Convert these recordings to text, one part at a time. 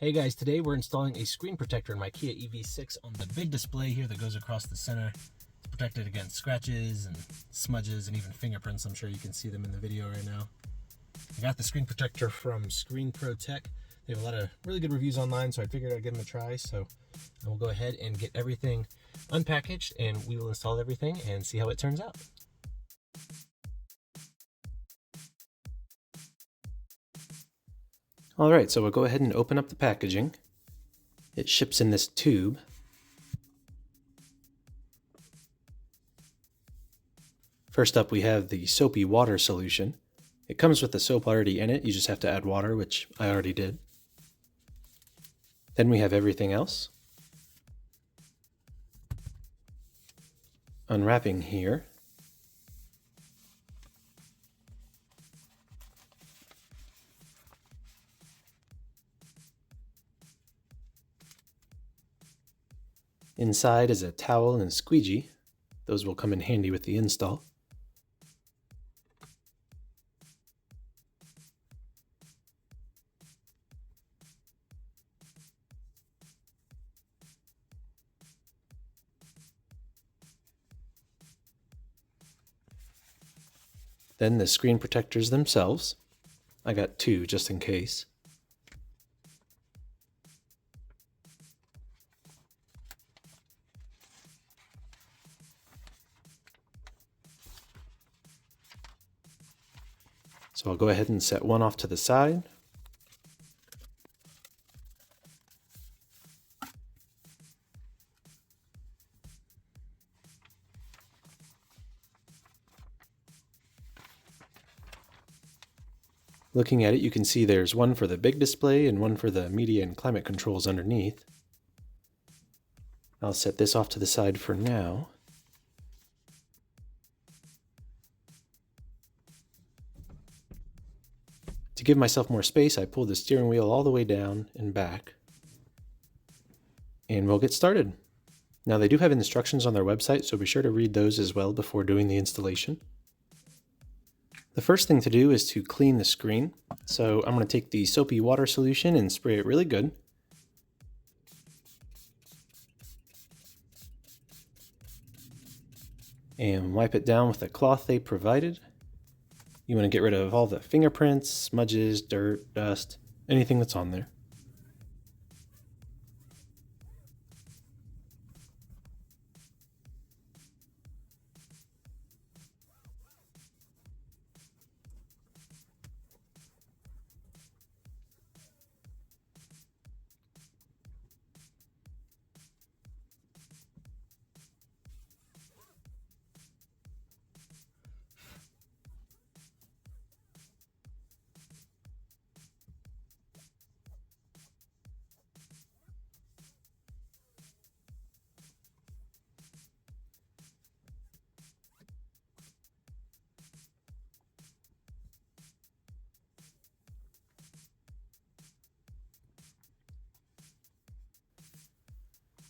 Hey guys, today we're installing a screen protector in my Kia EV6 on the big display here that goes across the center. It's protected against scratches and smudges and even fingerprints. I'm sure you can see them in the video right now. I got the screen protector from ProTech. They have a lot of really good reviews online, so I figured I'd give them a try. So I will go ahead and get everything unpackaged and we will install everything and see how it turns out. Alright, so we'll go ahead and open up the packaging. It ships in this tube. First up we have the soapy water solution. It comes with the soap already in it, you just have to add water, which I already did. Then we have everything else. Unwrapping here. Inside is a towel and squeegee. Those will come in handy with the install. Then the screen protectors themselves. I got two just in case. So I'll go ahead and set one off to the side. Looking at it, you can see there's one for the big display and one for the media and climate controls underneath. I'll set this off to the side for now. To give myself more space, I pulled the steering wheel all the way down and back. And we'll get started. Now they do have instructions on their website, so be sure to read those as well before doing the installation. The first thing to do is to clean the screen. So I'm going to take the soapy water solution and spray it really good. And wipe it down with the cloth they provided. You want to get rid of all the fingerprints, smudges, dirt, dust, anything that's on there.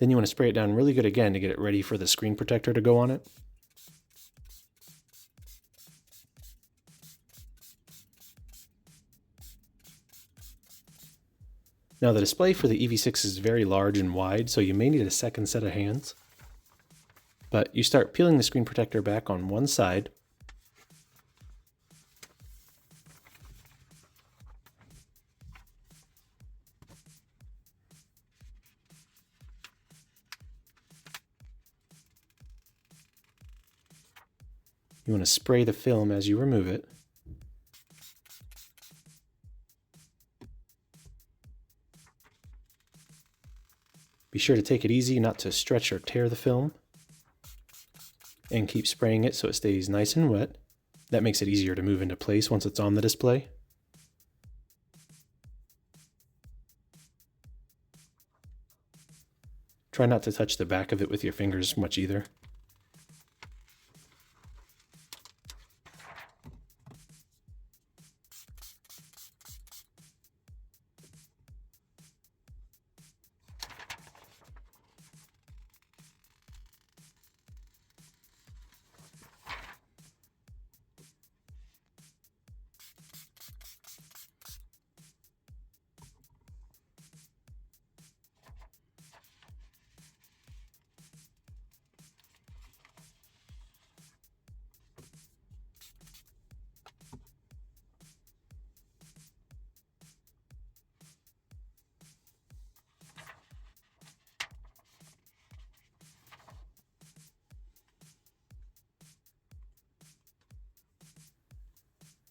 Then you want to spray it down really good again to get it ready for the screen protector to go on it. Now the display for the EV6 is very large and wide, so you may need a second set of hands. But you start peeling the screen protector back on one side. You want to spray the film as you remove it. Be sure to take it easy not to stretch or tear the film. And keep spraying it so it stays nice and wet. That makes it easier to move into place once it's on the display. Try not to touch the back of it with your fingers much either.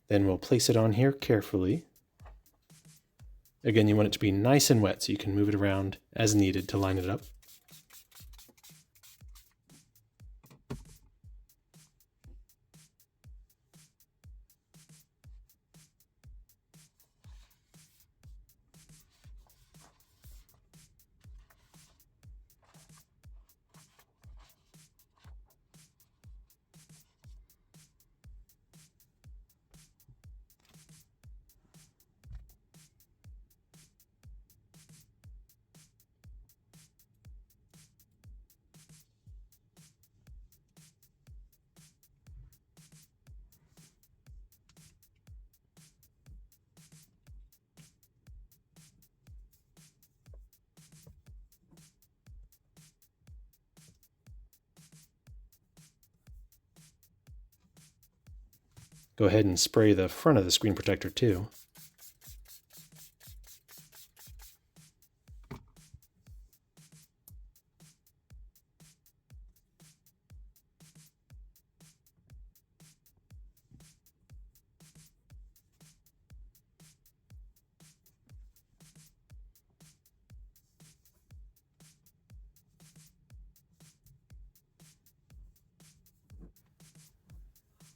Then we'll place it on here carefully. Again, you want it to be nice and wet so you can move it around as needed to line it up. Go ahead and spray the front of the screen protector too.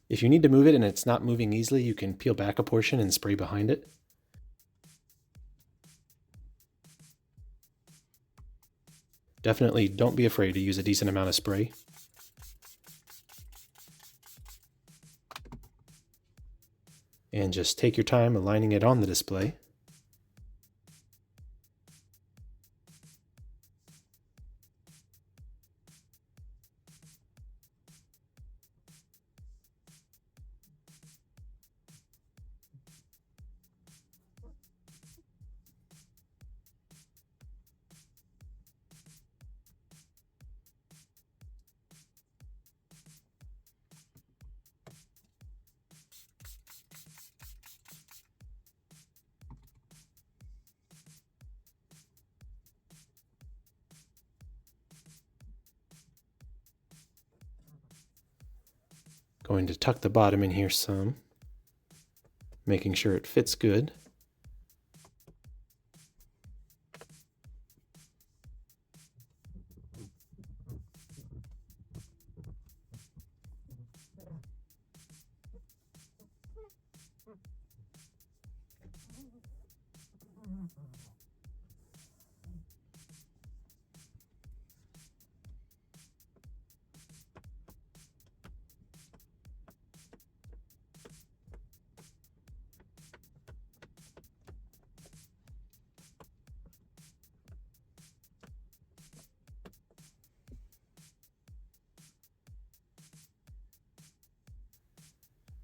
If you need to move it and it's not moving easily, you can peel back a portion and spray behind it. Definitely don't be afraid to use a decent amount of spray. And just take your time aligning it on the display. Going to tuck the bottom in here some, making sure it fits good.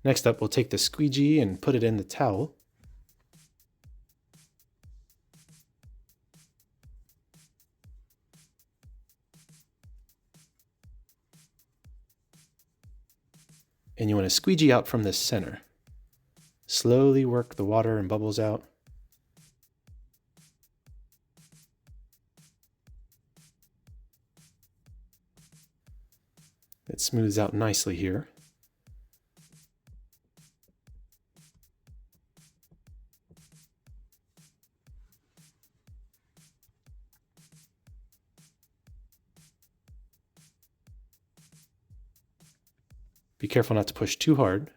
Next up, we'll take the squeegee and put it in the towel. And you want to squeegee out from the center. Slowly work the water and bubbles out. It smooths out nicely here. Be careful not to push too hard.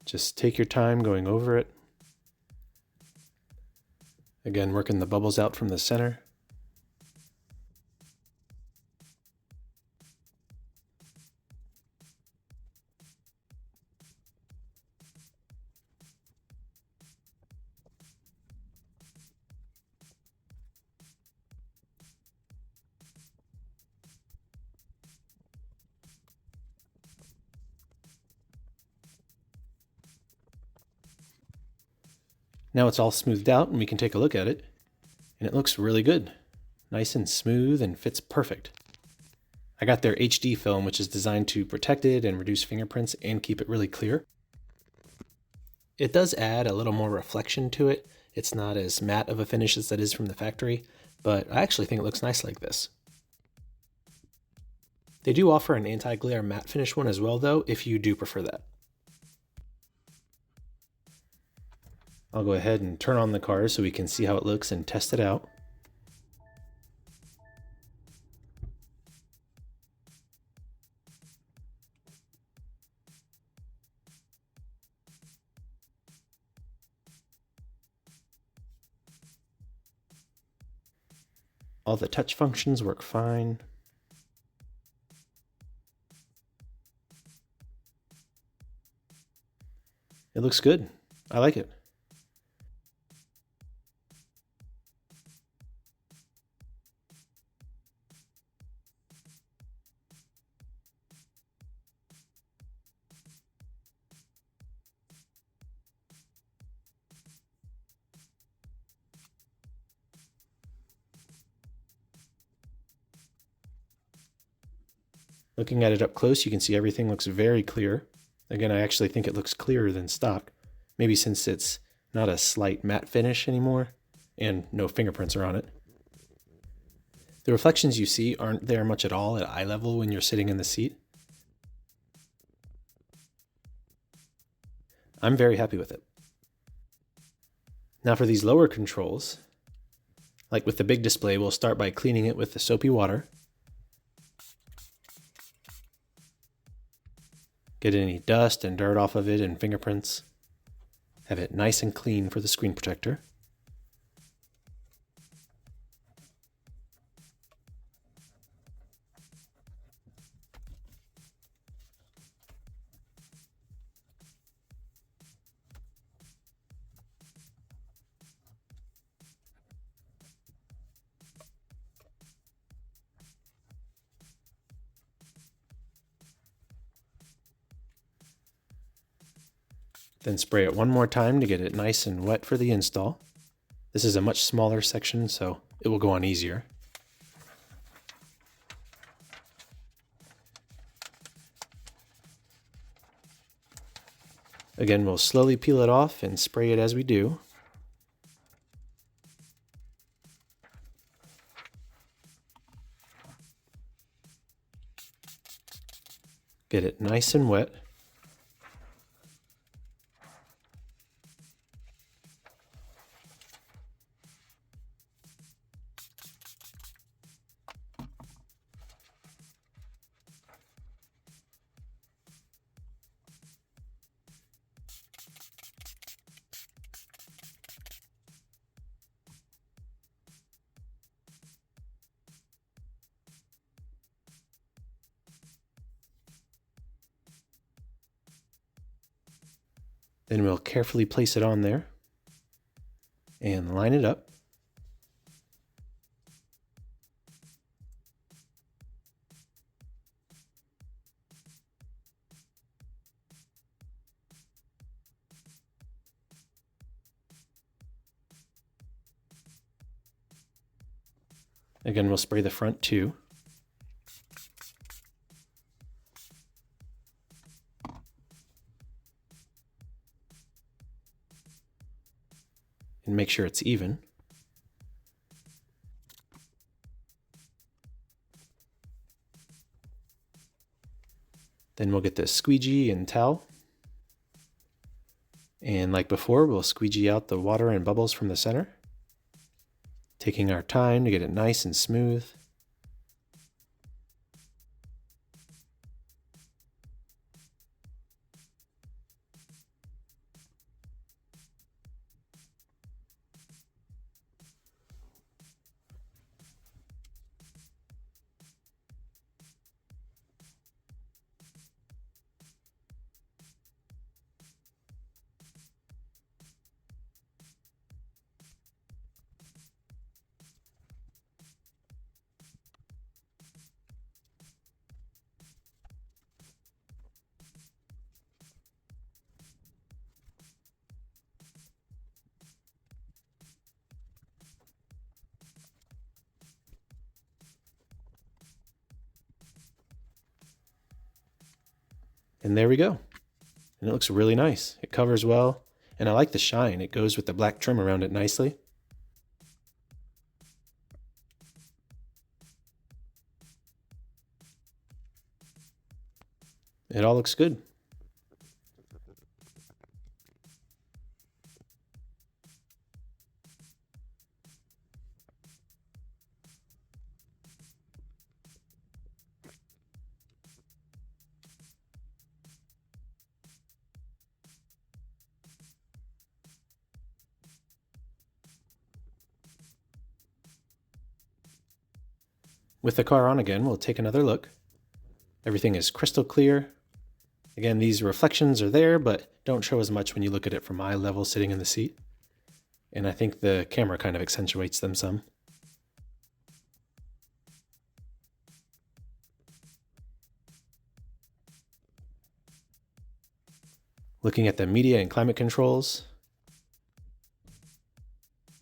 Just take your time going over it. Again, working the bubbles out from the center. Now it's all smoothed out and we can take a look at it. And it looks really good. Nice and smooth and fits perfect. I got their HD film, which is designed to protect it and reduce fingerprints and keep it really clear. It does add a little more reflection to it. It's not as matte of a finish as that is from the factory, but I actually think it looks nice like this. They do offer an anti-glare matte finish one as well though, if you do prefer that. I'll go ahead and turn on the car so we can see how it looks and test it out. All the touch functions work fine. It looks good. I like it. Looking at it up close, you can see everything looks very clear. Again, I actually think it looks clearer than stock. Maybe since it's not a slight matte finish anymore and no fingerprints are on it. The reflections you see aren't there much at all at eye level when you're sitting in the seat. I'm very happy with it. Now for these lower controls, like with the big display, we'll start by cleaning it with the soapy water. Get any dust and dirt off of it and fingerprints. Have it nice and clean for the screen protector. Then spray it one more time to get it nice and wet for the install. This is a much smaller section, so it will go on easier. Again, we'll slowly peel it off and spray it as we do. Get it nice and wet. Then we'll carefully place it on there and line it up. Again, we'll spray the front too. And make sure it's even. Then we'll get the squeegee and towel. And like before, we'll squeegee out the water and bubbles from the center, taking our time to get it nice and smooth. And there we go. And it looks really nice. It covers well, and I like the shine. It goes with the black trim around it nicely. It all looks good. With the car on again, we'll take another look. Everything is crystal clear. Again, these reflections are there, but don't show as much when you look at it from eye level sitting in the seat. And I think the camera kind of accentuates them some. Looking at the media and climate controls,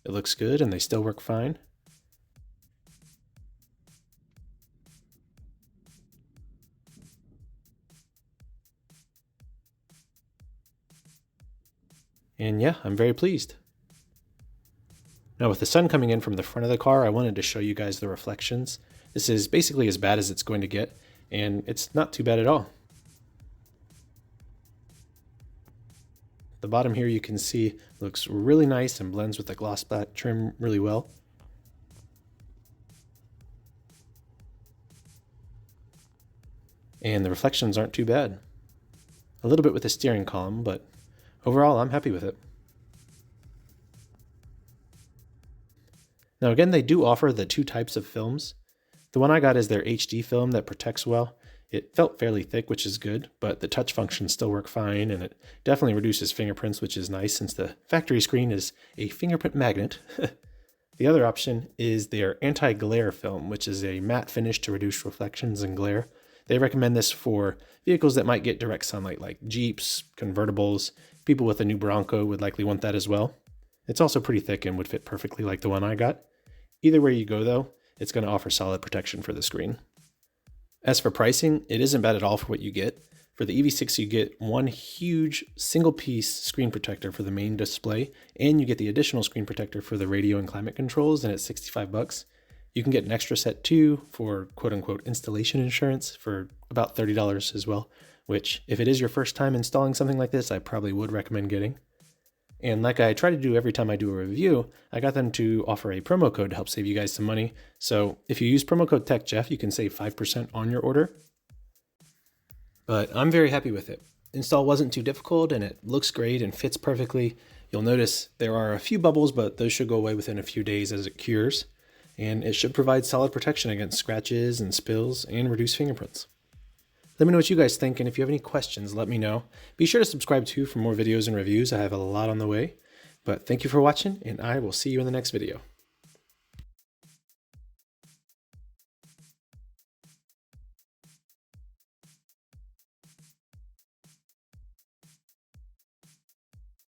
it looks good and they still work fine. And yeah, I'm very pleased. Now with the sun coming in from the front of the car, I wanted to show you guys the reflections. This is basically as bad as it's going to get, and it's not too bad at all. The bottom here you can see looks really nice and blends with the gloss black trim really well. And the reflections aren't too bad. A little bit with the steering column, but overall I'm happy with it. Now again, they do offer the two types of films. The one I got is their HD film that protects well. It felt fairly thick, which is good, but the touch functions still work fine, and it definitely reduces fingerprints, which is nice since the factory screen is a fingerprint magnet. The other option is their anti-glare film, which is a matte finish to reduce reflections and glare. They recommend this for vehicles that might get direct sunlight, like Jeeps, convertibles. People with a new Bronco would likely want that as well. It's also pretty thick and would fit perfectly like the one I got. Either way you go though, it's going to offer solid protection for the screen. As for pricing, it isn't bad at all for what you get. For the EV6, you get one huge single-piece screen protector for the main display, and you get the additional screen protector for the radio and climate controls, and it's $65. You can get an extra set too for quote-unquote installation insurance for about $30 as well, which if it is your first time installing something like this, I probably would recommend getting. And like I try to do every time I do a review, I got them to offer a promo code to help save you guys some money. So if you use promo code TechJeff, you can save 5% on your order. But I'm very happy with it. Install wasn't too difficult and it looks great and fits perfectly. You'll notice there are a few bubbles, but those should go away within a few days as it cures. And it should provide solid protection against scratches and spills and reduce fingerprints. Let me know what you guys think, and if you have any questions, let me know. Be sure to subscribe too for more videos and reviews. I have a lot on the way. But thank you for watching, and I will see you in the next video.